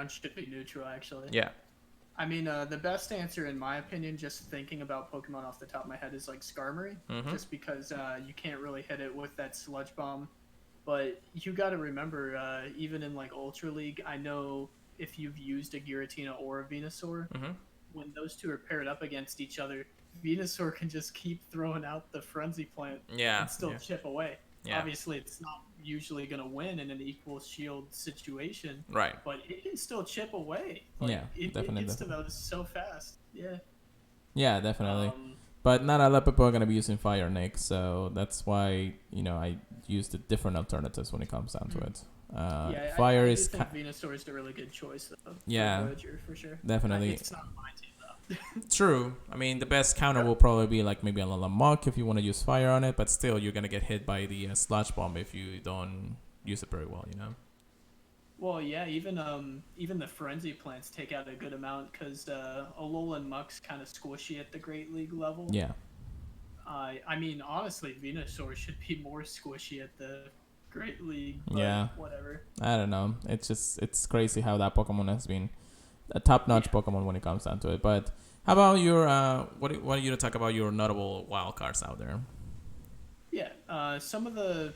should be neutral, actually. Yeah. I mean, the best answer, in my opinion, just thinking about Pokemon off the top of my head, is like Skarmory, just because you can't really hit it with that Sludge Bomb. But you got to remember, even in like Ultra League, I know if you've used a Giratina or a Venusaur, when those two are paired up against each other, Venusaur can just keep throwing out the Frenzy Plant and still chip away. Yeah. Obviously, it's not usually going to win in an equal shield situation, right? But it can still chip away. Definitely. It gets to those so fast. Yeah, definitely. But not a lot of people are going to be using Fire Nick, so that's why, I use the different alternatives when it comes down to it. Fire I think Venusaur is a really good choice, though. Yeah, for sure. Definitely. It's not my team, though. True. I mean, the best counter will probably be like maybe a Lalamok if you want to use Fire on it, but still, you're going to get hit by the Sludge Bomb if you don't use it very well, Well, yeah, even the Frenzy Plants take out a good amount because Alolan Muck's kind of squishy at the Great League level. Yeah. I mean, honestly, Venusaur should be more squishy at the Great League. But yeah. Whatever. I don't know. It's crazy how that Pokemon has been a top-notch Pokemon when it comes down to it. But how about your what do you talk about your notable wild cards out there? Yeah. Some of the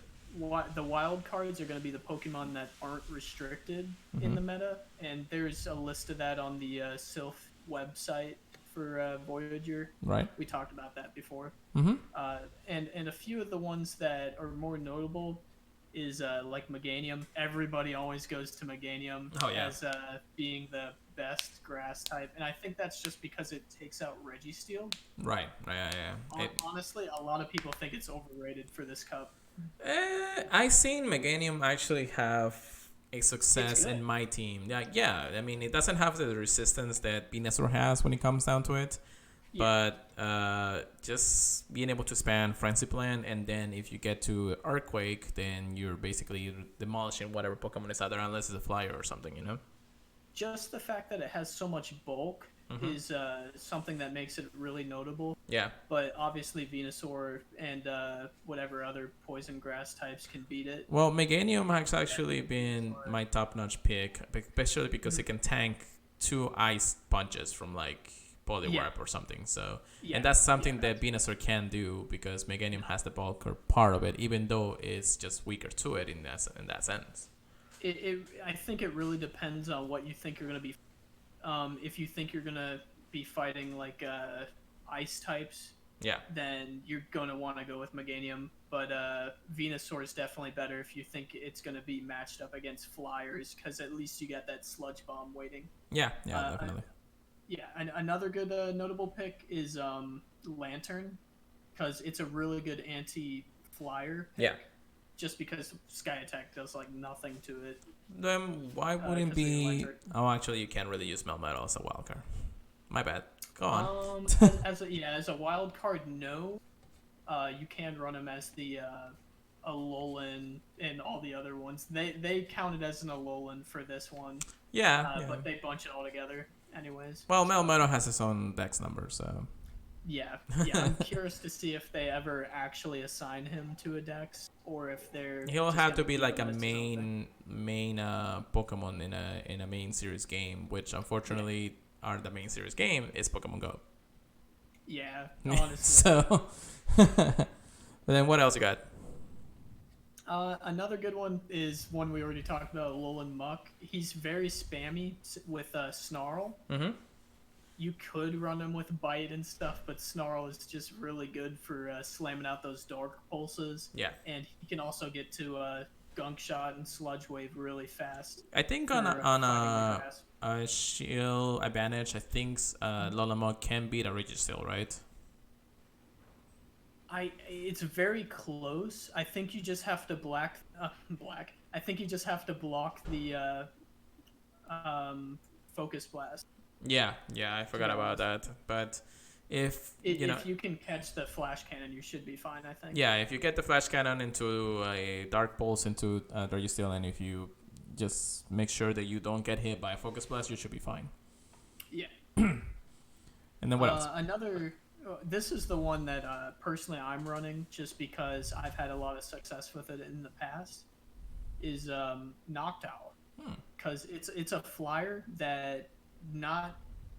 the wild cards are going to be the Pokemon that aren't restricted in Mm-hmm. the meta, and there's a list of that on the Sylph website for Voyager. Right. We talked about that before. Mm-hmm. And a few of the ones that are more notable is like Meganium. Everybody always goes to Meganium Oh yeah. as being the best grass type, and I think that's just because it takes out Registeel. Right. Yeah. Yeah. Honestly, a lot of people think it's overrated for this cup. I seen Meganium actually have a It's success in good. my team. Yeah. Yeah. I mean, it doesn't have the resistance that Venusaur has when it comes down to it. Yeah. But just being able to span Frenzy Plant, and then if you get to Earthquake, then you're basically demolishing whatever Pokemon is out there, unless it's a flyer or something, you know? Just the fact that it has so much bulk Mm-hmm. is something that makes it really notable. Yeah. But obviously, Venusaur and whatever other poison grass types can beat it. Well, Meganium has actually been my top-notch pick, especially because it can tank 2 ice punches from like Poliwrath Yeah. or something. So, Yeah, and that's something yeah, that Venusaur can do because Meganium has the bulk or part of it, even though it's just weaker to it in that sense. I think it really depends on what you think you're going to be. If you think you're going to be fighting like ice types, Yeah. then you're going to want to go with Meganium. But Venusaur is definitely better if you think it's going to be matched up against Flyers, because at least you got that Sludge Bomb waiting. Yeah. Yeah. Uh, Definitely. yeah, and another good notable pick is Lantern, because it's a really good anti-flyer pick. Yeah. Just because Sky Attack does like nothing to it. Then why wouldn't 'Cause the be? electric. Oh, actually, you can't really use Melmetal as a wildcard. My bad. Go on. As a wild card, no. You can run him as the Alolan and all the other ones. They counted as an Alolan for this one, Yeah. Yeah. but they bunch it all together anyways. Well, Melmetal has his own dex number, so. Yeah, I'm curious to see if they ever actually assign him to a dex, or if they're. He'll just have gonna to be leave like a him as his own thing. main Pokemon in a main series game, which unfortunately are the main series game is Pokemon Go. Yeah, honestly. So, but then what else you got? Another good one is one we already talked about, Alolan Muck. He's very spammy with Snarl. Mm-hmm. You could run him with Bite and stuff, but Snarl is just really good for slamming out those Dark Pulses. Yeah. And he can also get to Gunk Shot and Sludge Wave really fast. I think for, on fighting the grass. a shield advantage, I think Lolamog can beat a Registeel, right? It's very close. I think you just have to I think you just have to block the Focus Blast. Yeah, I forgot about that. But if If you can catch the Flash Cannon, you should be fine, I think. yeah, if you get the Flash Cannon into a Dark Pulse into Registeel, and if you just make sure that you don't get hit by a Focus Blast, you should be fine. Yeah. And then what else? This is the one that personally I'm running just because I've had a lot of success with it in the past. Is Noctowl, because it's a flyer that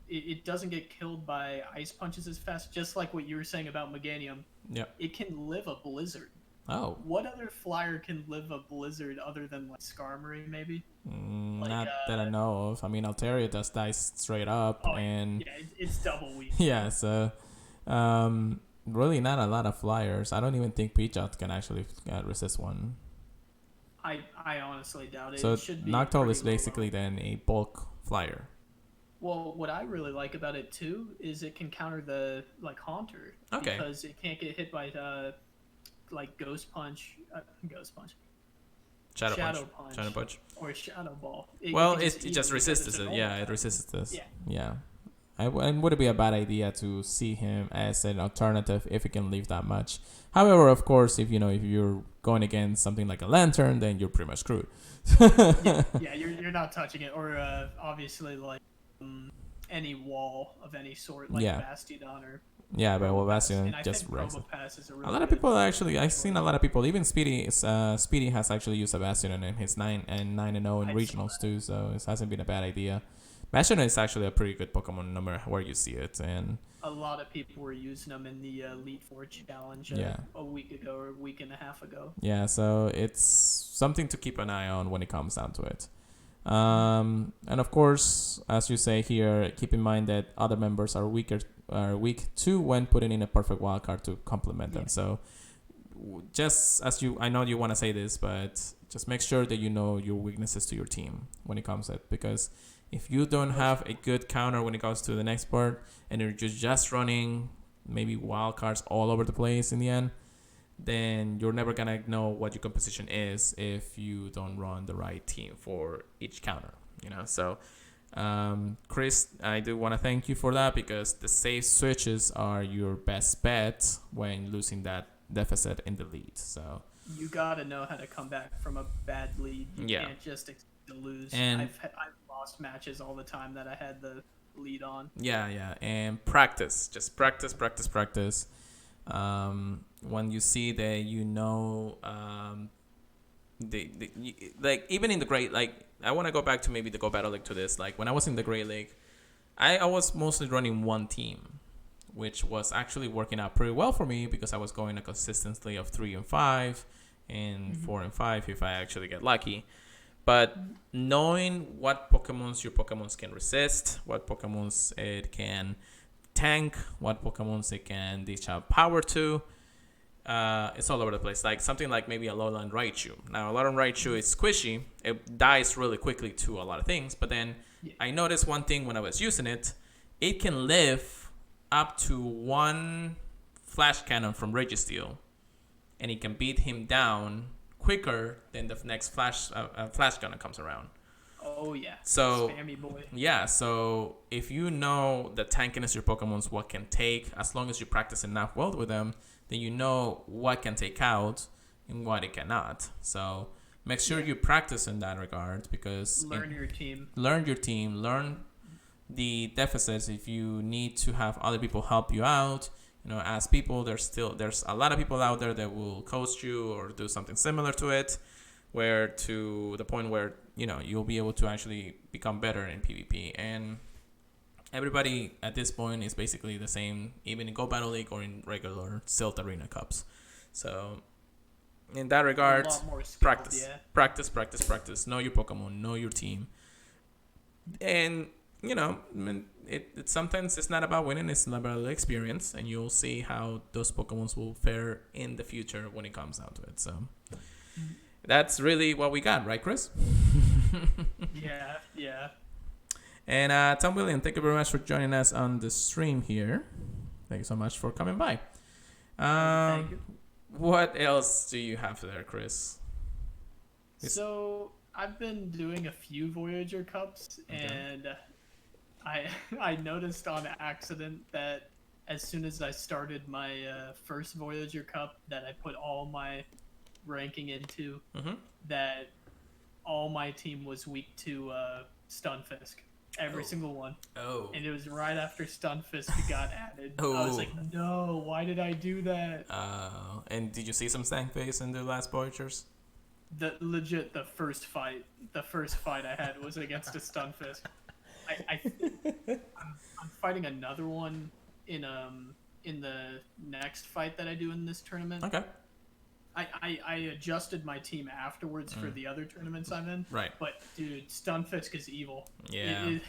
it doesn't get killed by ice punches as fast. Just like what you were saying about Meganium, Yeah. it can live a blizzard. Oh. What other flyer can live a blizzard other than like Skarmory maybe? Not that I know of. I mean, Altaria does die straight up, and yeah, it's double weak. yeah, so really not a lot of flyers. I don't even think Peachot can actually resist one. I honestly doubt it. So It should be Noctowl pretty is low basically level. then a bulk flyer. Well, what I really like about it too is it can counter the like Haunter. Okay. Because it can't get hit by like Ghost Punch, Shadow Shadow Punch. or Shadow Ball. It eat just because resists it's a it. normal Yeah, it attack. resists this. Yeah. And would it be a bad idea to see him as an alternative if he can leave that much? However, of course, if you're going against something like a Lantern, then you're pretty much screwed. Yeah, you're not touching it, or obviously like any wall of any sort, like Yeah. Bastiodon or. Yeah, but Probopass. Bastion And I just think wrecks it. Probopass is a A really lot of good people actually, I've seen a lot of people, even Speedy has actually used a Bastion in his 9-0 in I saw regionals too, so it hasn't been a bad idea. Bastion is actually a pretty good Pokemon no matter where you see it, and a lot of people were using them in the Elite Four challenge Yeah. a week ago or a week and a half ago. Yeah, so it's something to keep an eye on when it comes down to it. And of course, as you say here, keep in mind that other members are weak too when putting in a perfect wildcard to complement them. So just as I know you want to say this, but just make sure that you know your weaknesses to your team when it comes to it, because if you don't have a good counter when it comes to the next part and you're just running maybe wildcards all over the place in the end, then you're never gonna know what your composition is if you don't run the right team for each counter, So Chris, I do want to thank you for that, because the safe switches are your best bet when losing that deficit in the lead. So you gotta know how to come back from a bad lead. You can't just expect to lose. And I've lost matches all the time that I had the lead on. Yeah, and practice, just practice. When you see that, like even in the Great, like I want to go back to maybe the Go Battle League to this. Like when I was in the Great League, I was mostly running one team, which was actually working out pretty well for me, because I was going a consistency of 3 and 5 and 4 and 5 if I actually get lucky. But knowing what Pokemons your Pokemons can resist, what Pokemons it can tank, what Pokemons it can dish out power to, it's all over the place. Like something like maybe a Lowland Raichu. Now, a Lowland Raichu is squishy. It dies really quickly to a lot of things. But then I noticed one thing when I was using it. It can live up to one Flash Cannon from Registeel, and it can beat him down quicker than the next Flash Cannon comes around. Oh, yeah. So, spammy boy. Yeah, so if you know the tankiness of your Pokemons, what can take, as long as you practice enough well with them, then you know what can take out and what it cannot. So make sure you practice in that regard, because learn your team, learn the deficits. If you need to have other people help you out, as people, there's a lot of people out there that will coach you or do something similar to it, where to the point where you'll be able to actually become better in PvP. And everybody at this point is basically the same, even in Go Battle League or in regular Silt Arena Cups. So in that regard, practice. Know your Pokemon, know your team. And it sometimes it's not about winning, it's about the experience, and you'll see how those Pokemons will fare in the future when it comes down to it. So that's really what we got, right, Chris? Yeah. And Tom William, thank you very much for joining us on the stream here. Thank you so much for coming by. Thank you. What else do you have there, Chris? So I've been doing a few Voyager Cups, and I noticed on accident that as soon as I started my first Voyager Cup that I put all my ranking into, that all my team was weak to Stunfisk. Every single one. Oh. And it was right after Stunfisk got added. I was like, no, why did I do that? And did you see some Stank-Face in the last Voyagers? The first fight I had was against a Stunfisk. I'm fighting another one in the next fight that I do in this tournament. Okay. I adjusted my team afterwards for the other tournaments I'm in. Right. But dude, Stunfisk is evil. Yeah.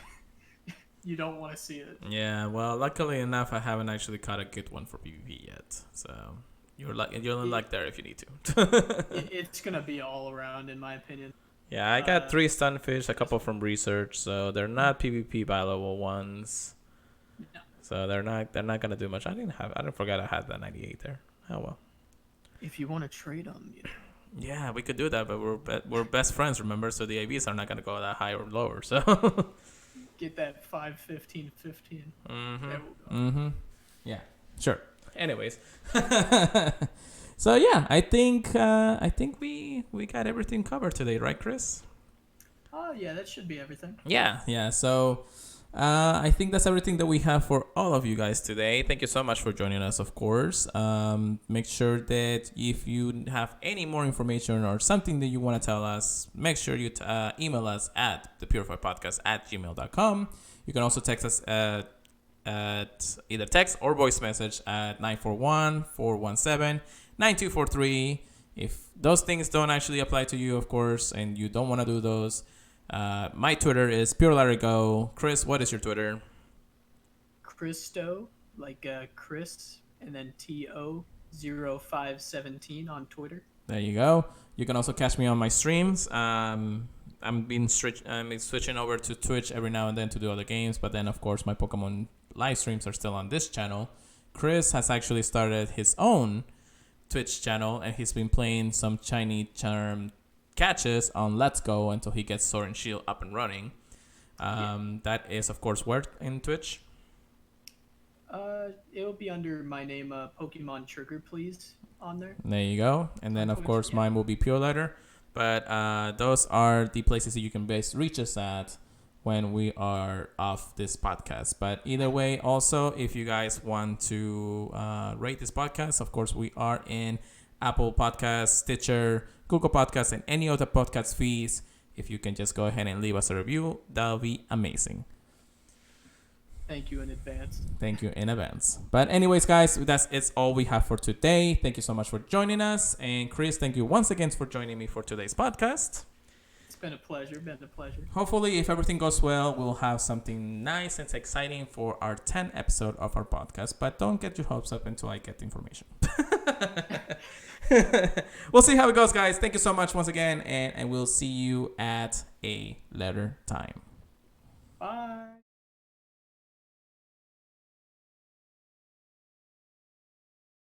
You don't want to see it. Yeah. Well, luckily enough, I haven't actually caught a good one for PvP yet. So you're like there if you need to. It's gonna be all around, in my opinion. Yeah, I got 3 Stunfish, a couple from research, so they're not PvP level ones. No. So they're not gonna do much. I didn't forget I had that 98 there. Oh well. If you want to trade them, Yeah, we could do that, but we're best friends, remember? So the AVs are not gonna go that high or lower. So get that 5, 15, 15. Yeah. Sure. Anyways. So yeah, I think we got everything covered today, right, Chris? Oh yeah, that should be everything. Yeah. So I think that's everything that we have for all of you guys today. Thank you so much for joining us, of course. Make sure that if you have any more information or something that you want to tell us, make sure you email us at thepurifiedpodcast@gmail.com. You can also text us at either text or voice message at 941-417-9243. If those things don't actually apply to you, of course, and you don't want to do those, my Twitter is PureLarryGo. Chris, what is your Twitter? Christo, like Chris, and then TO0517 on Twitter. There you go. You can also catch me on my streams. I'm switching over to Twitch every now and then to do other games, but then of course my Pokemon live streams are still on this channel. Chris has actually started his own Twitch channel, and he's been playing some Chinese charm catches on Let's Go until he gets Sword and Shield up and running. That is of course where in Twitch. It'll be under my name, Pokemon Trigger, please, on there. There you go. And then of course mine will be Pure Letter. But those are the places that you can best reach us at when we are off this podcast. But either way, also, if you guys want to rate this podcast, of course, we are in Apple Podcasts, Stitcher, Google Podcasts, and any other podcast feeds. If you can just go ahead and leave us a review, that'll be amazing. Thank you in advance. Thank you in advance. But anyways, guys, it's all we have for today. Thank you so much for joining us. And Chris, thank you once again for joining me for today's podcast. It's been a pleasure. Hopefully, if everything goes well, we'll have something nice and exciting for our 10th episode of our podcast. But don't get your hopes up until I get the information. We'll see how it goes, guys. Thank you so much once again. And we'll see you at a later time. Bye.